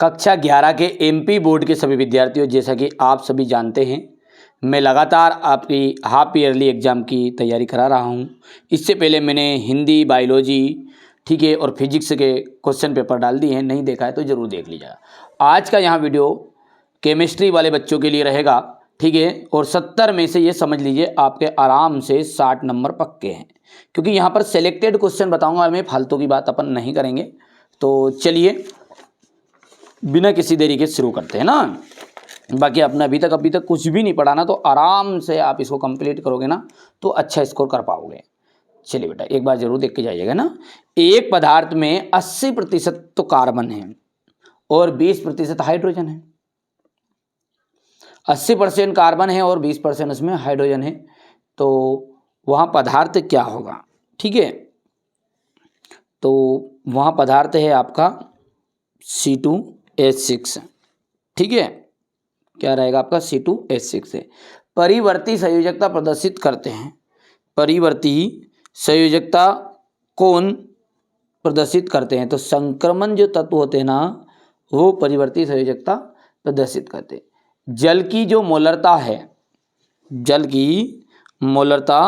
कक्षा 11 के MP board के सभी विद्यार्थियों, जैसा कि आप सभी जानते हैं, मैं लगातार आपकी हाफ ईयरली एग्ज़ाम की तैयारी करा रहा हूं। इससे पहले मैंने हिंदी, बायोलॉजी, ठीक है, और फिजिक्स के क्वेश्चन पेपर डाल दिए हैं। नहीं देखा है तो ज़रूर देख लीजिएगा। आज का यहाँ वीडियो केमिस्ट्री वाले बच्चों के लिए रहेगा, ठीक है। और 70 में से ये समझ लीजिए आपके आराम से 60 नंबर पक्के हैं, क्योंकि यहाँ पर सेलेक्टेड क्वेश्चन बताऊँगा मैं, फालतू की बात अपन नहीं करेंगे। तो चलिए बिना किसी देरी के शुरू करते हैं ना। बाकी आपने अभी तक कुछ भी नहीं पढ़ा ना, तो आराम से आप इसको कंप्लीट करोगे ना तो अच्छा स्कोर कर पाओगे। चलिए बेटा, एक बार जरूर देख के जाइएगा ना। एक पदार्थ में 80% तो कार्बन है और 20% हाइड्रोजन है। 80% कार्बन है और 20% उसमें हाइड्रोजन है, तो वहाँ पदार्थ क्या होगा? ठीक है, तो वहाँ पदार्थ है आपका C2H6। ठीक है, क्या रहेगा आपका? C2H6 है। परिवर्ती संयोजकता प्रदर्शित करते हैं। परिवर्ती संयोजकता कौन प्रदर्शित करते हैं? तो संक्रमण जो तत्व होते हैं ना, वो परिवर्ती संयोजकता प्रदर्शित करते हैं। जल की जो मोलरता है, जल की मोलरता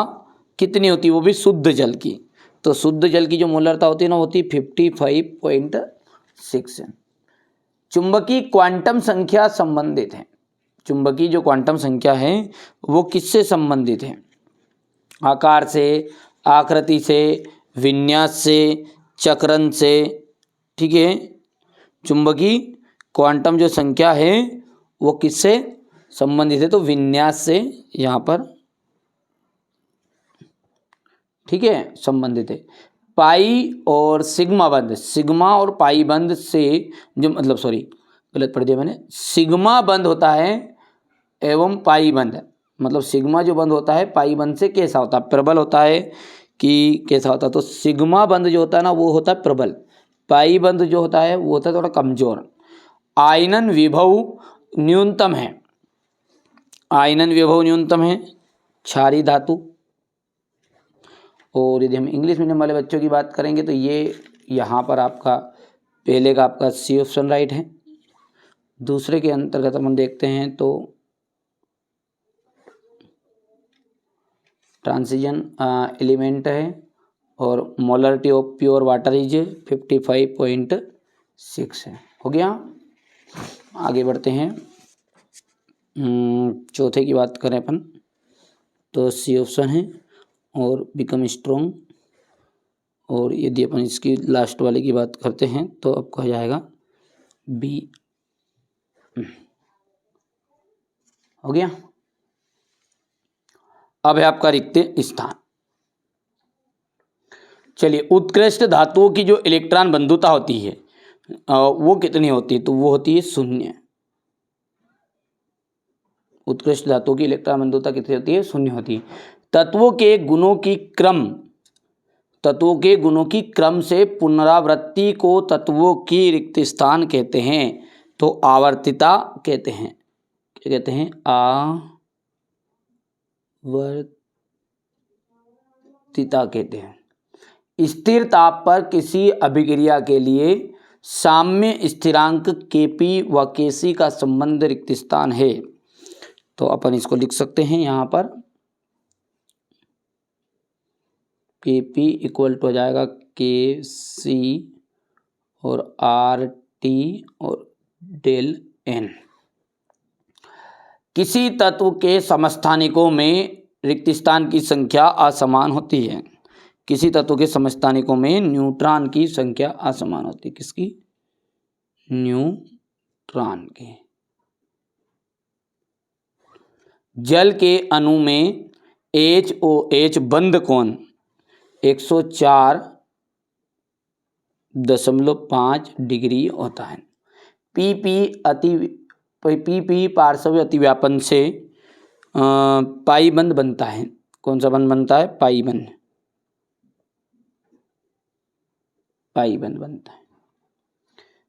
कितनी होती है? वो भी शुद्ध जल की। तो शुद्ध जल की जो मोलरता होती है ना, होती 55.6। चुंबकीय क्वांटम संख्या संबंधित है। चुंबकीय जो क्वांटम संख्या है वो किससे संबंधित है? आकार से, आकृति से, विन्यास से, चक्रण से। ठीक है, चुंबकीय क्वांटम जो संख्या है वो किससे संबंधित है? तो विन्यास से यहाँ पर, ठीक है, संबंधित है। पाई और सिग्मा बंध, सिग्मा और पाई बंध से जो, मतलब सॉरी गलत पढ़ दिया मैंने, सिग्मा बंध होता है एवं पाई बंध, मतलब सिग्मा जो बंध होता है पाई बंध से कैसा होता है? प्रबल होता है कि कैसा होता है? तो सिग्मा बंध जो होता है ना वो होता है प्रबल, पाई बंध जो होता है वो होता है थोड़ा कमजोर। आयनन विभव न्यूनतम है, आयनन विभव न्यूनतम है क्षारीय धातु। और यदि हम इंग्लिश मीडियम वाले बच्चों की बात करेंगे तो ये यहाँ पर आपका पहले का आपका सी ऑप्शन राइट है। दूसरे के अंतर्गत हम देखते हैं तो ट्रांजिशन एलिमेंट है और molarity of pure water is 55.6 है। हो गया, आगे बढ़ते हैं। चौथे की बात करें अपन तो सी ऑप्शन है और बिकम स्ट्रॉन्ग। और यदि अपन इसकी लास्ट वाले की बात करते हैं तो आपको हो जाएगा बी। हो गया, अब है आपका रिक्त स्थान। चलिए, उत्कृष्ट धातुओं की जो इलेक्ट्रॉन बंधुता होती है वो कितनी होती है? तो वो होती है 0। उत्कृष्ट धातुओं की इलेक्ट्रॉन बंधुता कितनी होती है? 0 होती है। तत्वों के गुणों की क्रम, तत्वों के गुणों की क्रम से पुनरावृत्ति को तत्वों की रिक्त स्थान कहते हैं। तो आवर्तिता कहते हैं। क्या कहते हैं? आवर्तिता कहते हैं। स्थिर ताप पर किसी अभिक्रिया के लिए साम्य स्थिरांक Kp व Kc का संबंध रिक्त स्थान है। तो अपन इसको लिख सकते हैं यहाँ पर, Kp इक्वल टू हो जाएगा Kc और RT और डेल N। किसी तत्व के समस्थानिकों में रिक्त स्थान की संख्या असमान होती है। किसी तत्व के समस्थानिकों में न्यूट्रॉन की संख्या असमान होती है। किसकी? न्यूट्रॉन की। जल के अणु में HOH बंध कोण 104.5 डिग्री होता है। PP पार्श्व अतिव्यापन से पाई बंध बनता है। कौन सा बंध बनता है? पाई बंध, पाई बंध बनता है,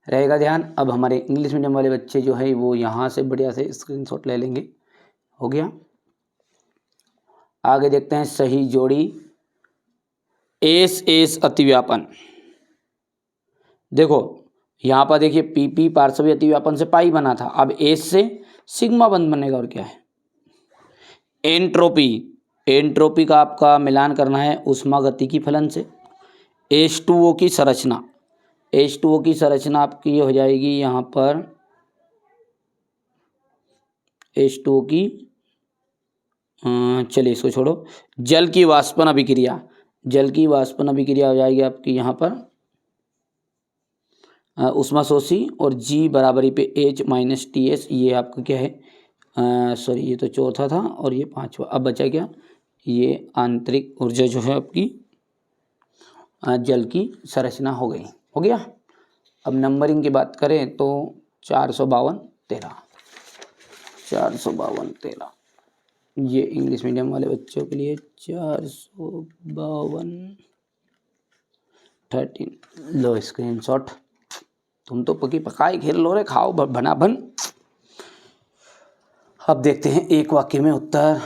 रहेगा ध्यान। अब हमारे इंग्लिश मीडियम वाले बच्चे जो है वो यहाँ से बढ़िया से स्क्रीनशॉट ले लेंगे। हो गया, आगे देखते हैं सही जोड़ी। एस अतिव्यापन। देखो, यहाँ पर देखिए पी पी पार्श्वी अतिव्यापन से पाई बना था, अब एच से सिग्मा बंद बनेगा और क्या है। एंट्रोपी, एंट्रोपी का आपका मिलान करना है ऊष्मागतिकी फलन से। H2O की संरचना, H2O की संरचना आपकी हो जाएगी यहाँ पर H2O की, चलिए इसको छोड़ो, जल की वाष्पन अभिक्रिया, जल की वाष्पन अभिक्रिया हो जाएगी आपकी यहाँ पर ऊष्माशोषी, और G बराबरी पे H-TS, ये आपका क्या है, सॉरी ये तो चौथा था और ये पांचवा, अब बचा क्या, ये आंतरिक ऊर्जा जो है आपकी जल की संरचना हो गई, हो गया। अब नंबरिंग की बात करें तो 452 13, 452 13, ये इंग्लिश मीडियम वाले बच्चों के लिए 452 13। लो स्क्रीनशॉट, तुम तो पकी पकाई खेल लो रे, खाओ बना बन। अब देखते हैं एक वाक्य में उत्तर।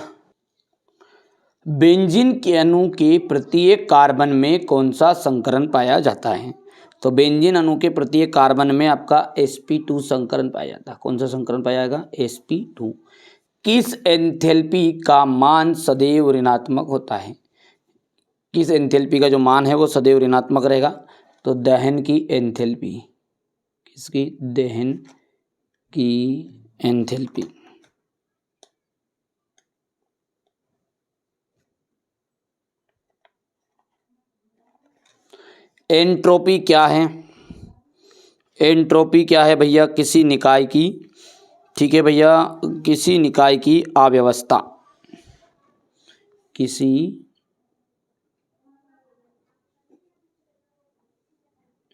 बेंजीन के अणु के प्रत्येक कार्बन में कौन सा संकरण पाया जाता है। तो बेंजीन अणु के प्रत्येक कार्बन में आपका sp2 संकरण पाया जाता है। कौन सा संकरण पाया जाएगा, sp2। किस एंथैल्पी का मान सदैव ऋणात्मक होता है। किस एंथैल्पी का जो मान है वो सदैव ऋणात्मक रहेगा। तो दहन की एंथैल्पी, किसकी, दहन की एंथैल्पी। एंट्रोपी क्या है, एंट्रोपी क्या है भैया, किसी निकाय की, ठीक है भैया, किसी निकाय की अव्यवस्था, किसी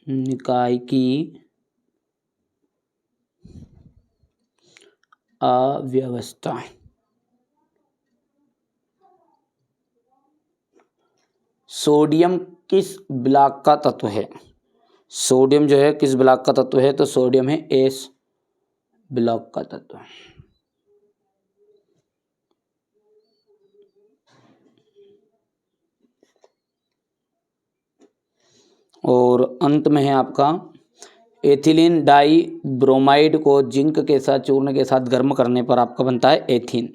निकाय की अव्यवस्था। सोडियम किस ब्लॉक का तत्व है। सोडियम जो है किस ब्लॉक का तत्व है, तो सोडियम है एस ब्लॉक का तत्व। और अंत में है आपका एथिलीन डाई ब्रोमाइड को जिंक के साथ चूर्ण के साथ गर्म करने पर आपका बनता है एथीन।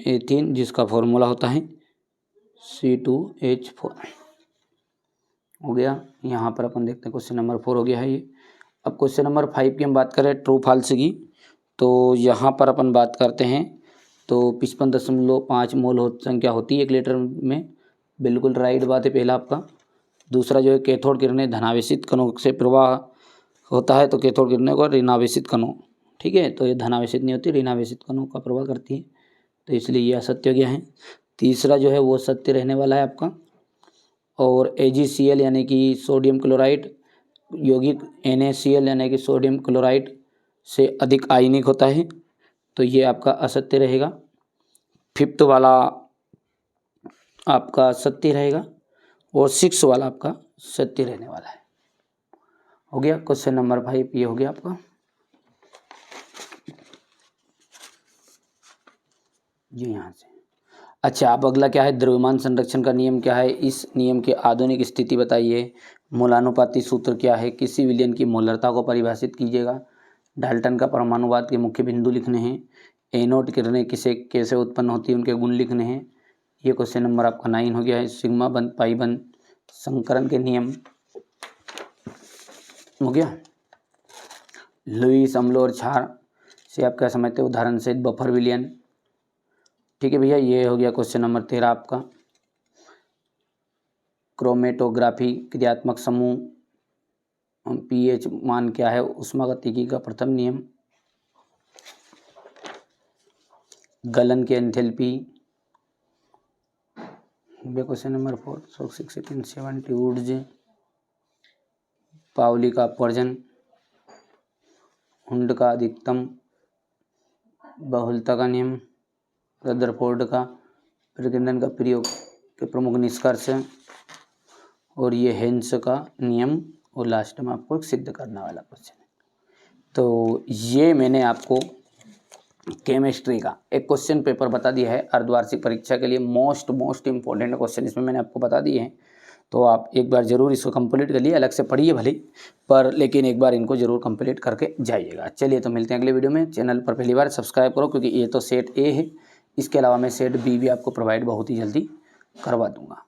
एथीन जिसका फॉर्मूला होता है C2H4। हो गया। यहाँ पर अपन देखते हैं क्वेश्चन नंबर 4 हो गया है ये। अब क्वेश्चन नंबर 5 की हम बात करें ट्रू फॉल्स की, तो यहाँ पर अपन बात करते हैं तो 55.5 मोल संख्या होती है 1 लीटर में। बिल्कुल राइट बात है पहला आपका। दूसरा जो है कैथोड किरणें धनावेशित कणों से प्रवाह होता है, तो कैथोड किरणें को ऋणावेशित कणों, ठीक है, तो ये धनावेशित नहीं होती, ऋणावेशित कणों का प्रवाह करती है, तो इसलिए ये असत्य हो गया है। तीसरा जो है वो सत्य रहने वाला है आपका। और AgCl यानी कि सोडियम क्लोराइड यौगिक NaCl यानी कि सोडियम क्लोराइड से अधिक आयनिक होता है, तो ये आपका असत्य रहेगा। फिफ्थ वाला आपका सत्य रहेगा और 6 वाला आपका सत्य रहने वाला है। हो गया क्वेश्चन नंबर 5 ये हो गया आपका। जी यहाँ से अच्छा, अब अगला क्या है, द्रव्यमान संरक्षण का नियम क्या है, इस नियम की आधुनिक स्थिति बताइए। मोलानुपाती सूत्र क्या है, किसी विलयन की मोलरता को परिभाषित कीजिएगा। डाल्टन का परमाणुवाद के मुख्य बिंदु लिखने हैं। एनोड किरणें किसे कैसे उत्पन्न होती है, उनके गुण लिखने हैं। ये क्वेश्चन नंबर आपका 9 हो गया है। सिग्मा बंद पाई बंद संकरण के नियम हो गया। लुईस अम्ल और क्षार से आप क्या समझते हो, उदाहरण से बफर विलयन, ठीक है भैया। ये हो गया क्वेश्चन नंबर 13 आपका। क्रोमेटोग्राफी क्रियात्मक समूह pH मान क्या है, ऊष्मागतिकी का प्रथम नियम। गलन की एंथैल्पी, क्वेश्चन नंबर 4 6 सेकेंड 70 ऊर्जा। पाउली का अपवर्जन, हुंड का अधिकतम बहुलता का नियम, रदरफोर्ड का प्रकीर्णन का प्रयोग के प्रमुख निष्कर्ष, और ये हेंस का नियम, और लास्ट में आपको एक सिद्ध करने वाला क्वेश्चन है। तो ये मैंने आपको केमिस्ट्री का एक क्वेश्चन पेपर बता दिया है अर्धवार्षिक परीक्षा के लिए। मोस्ट इम्पोर्टेंट क्वेश्चन इसमें मैंने आपको बता दिए हैं। तो आप एक बार ज़रूर इसको कंप्लीट कर लिए, अलग से पढ़िए भले पर, लेकिन एक बार इनको ज़रूर कंप्लीट करके जाइएगा। चलिए तो मिलते हैं अगले वीडियो में। चैनल पर पहली बार सब्सक्राइब करो, क्योंकि ये तो सेट ए है, इसके अलावा मैं सेट बी भी आपको प्रोवाइड बहुत ही जल्दी करवा दूँगा।